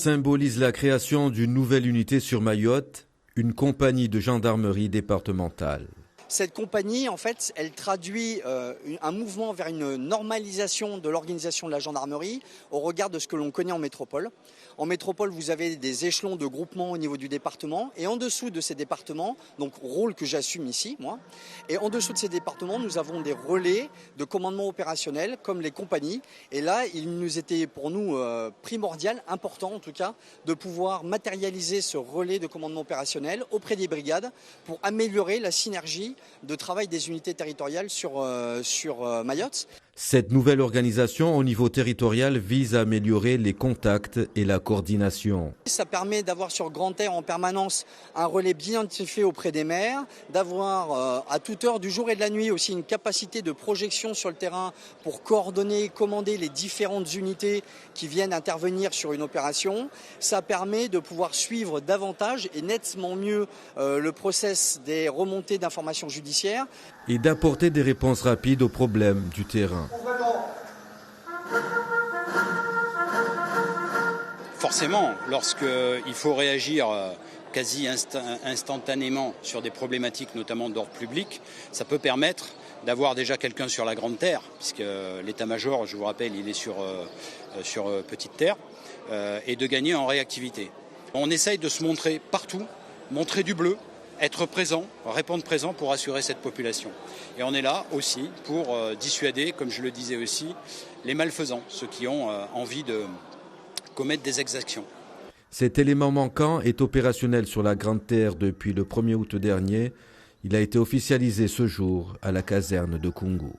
symbolise la création d'une nouvelle unité sur Mayotte, une compagnie de gendarmerie départementale. Cette compagnie, en fait, elle traduit un mouvement vers une normalisation de l'organisation de la gendarmerie au regard de ce que l'on connaît en métropole. En métropole, vous avez des échelons de groupement au niveau du département et en dessous de ces départements, donc rôle que j'assume ici, moi, et en dessous de ces départements, nous avons des relais de commandement opérationnel comme les compagnies. Et là, il nous était pour nous primordial, important en tout cas, de pouvoir matérialiser ce relais de commandement opérationnel auprès des brigades pour améliorer la synergie de travail des unités territoriales sur Mayotte. Cette nouvelle organisation au niveau territorial vise à améliorer les contacts et la coordination. Ça permet d'avoir sur Grand Air en permanence un relais bien identifié auprès des maires, d'avoir à toute heure du jour et de la nuit aussi une capacité de projection sur le terrain pour coordonner, commander les différentes unités qui viennent intervenir sur une opération. Ça permet de pouvoir suivre davantage et nettement mieux le process des remontées d'informations judiciaires. Et d'apporter des réponses rapides aux problèmes du terrain. Forcément, lorsqu'il faut réagir quasi instantanément sur des problématiques notamment d'ordre public, ça peut permettre d'avoir déjà quelqu'un sur la grande terre, puisque l'état-major, je vous rappelle, il est sur petite terre, et de gagner en réactivité. On essaye de se montrer partout, montrer du bleu, être présent, répondre présent pour assurer cette population. Et on est là aussi pour dissuader, comme je le disais aussi, les malfaisants, ceux qui ont envie de commettre des exactions. Cet élément manquant est opérationnel sur la Grande Terre depuis le 1er août dernier. Il a été officialisé ce jour à la caserne de Koungou.